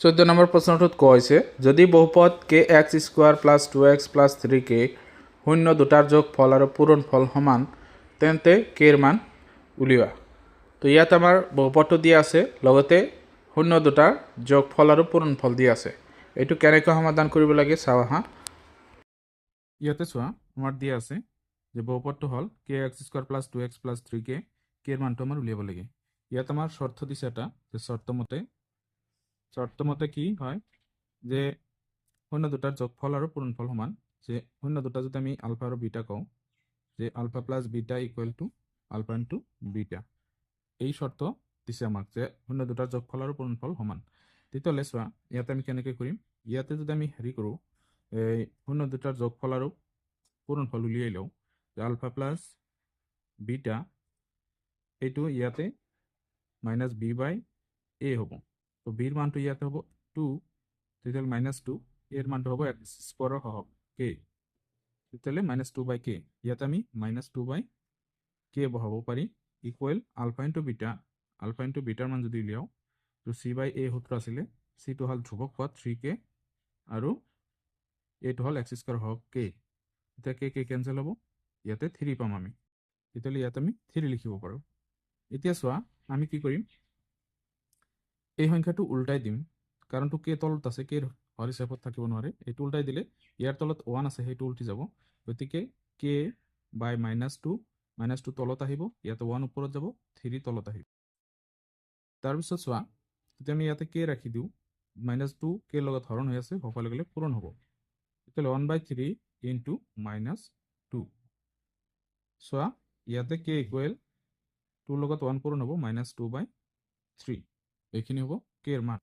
14 number প্ৰশ্নটোত কোৱা হৈছে যদি বহুপদ kx² + 2x + 3k শূন্য দুটাৰ যোগফল আৰু পূৰণফল সমান তেন্তে k ৰ মান উলিওৱা। তো ইয়াত আমাৰ বহুপদটো দিয়া আছে, লগতে শূন্য দুটাৰ যোগফল আৰু পূৰণফল দিয়া আছে। এইটো কেনেকৈ সমাধান কৰিব লাগে চাওঁ আহা। ইয়াতে চোৱা আমাৰ দিয়া আছে যে বহুপদটো হ'ল kx² + 2x + 3k, k ৰ মানটো আমাৰ উলিয়াব লাগে। ইয়াত আমাৰ শৰ্ত দিছে এটা যে শর্তমতে কি হয় যে শূন্য দুটার যোগফল আর পূরণফল সমান, যে শূন্য দুটা যদি আমি আলফা আর বিটা কওঁ যে alpha plus beta equal to alpha into beta, এই শর্ত দিছে আমাক যে শূন্য দুটার যোগফল আর পূরণফল সমান। তেতিয়াহ'লে চোৱা ইয়াতে আমি কেনেকৈ কৰিম, ইয়াতে যদি আমি হেৰি কৰোঁ এই শূন্য দুটাৰ যোগফল আৰু পূৰণফল উলিয়াই লওঁ যে আলফা প্লাস বিটা এইটো ইয়াতে মাইনাস বি বাই এ হ'ব। তো বিৰ মানটো ইয়াতে হ'ব 2, তেতিয়াহ'লে -2, এৰ মানটো হ'ব x স্কোয়াৰৰ সহগ k, তেতিয়াহ'লে -2/k। ইয়াতে আমি -2/k বহাব পাৰি ইকুৱেল আলফা ইন্টু বিটাৰ মান যদি উলিয়াওঁ তো c/a সূত্ৰ আছিলে, c টো হ'ল ধ্ৰুৱক পদ 3k আৰু এইটো হ'ল x স্কোয়াৰ সহগ k। এতিয়া k কেঞ্চেল হ'ব, ইয়াতে 3 পাম আমি, তেতিয়াহ'লে ইয়াতে আমি 3 লিখিব পাৰোঁ। এতিয়া চোৱা আমি কি কৰিম, এই সংখ্যাটো উল্টাই দিম, কাৰণটো কে তলত আছে, কে হৰ হিচাপত থাকিব নোৱাৰে। এইটো উল্টাই দিলে ইয়াৰ তলত 1 আছে, সেইটো উল্টি যাব, গতিকে কে বাই -2 তলত আহিব, ইয়াতে 1 ওপৰত যাব, 3 তলত আহিব। তাৰপিছত চোৱা যদি আমি ইয়াতে কে ৰাখি দিওঁ, -2 কে লগত হৰণ হৈ আছে, সকলো গ'লে পূৰণ হ'ব, তেতিয়াহ'লে 1/3 ইন্টু -2। চোৱা ইয়াতে কে ইকুৱেল 2 লগত 1 পূৰণ হ'ব, -2/3, এইখিনি হ'ব কে ৰ মান।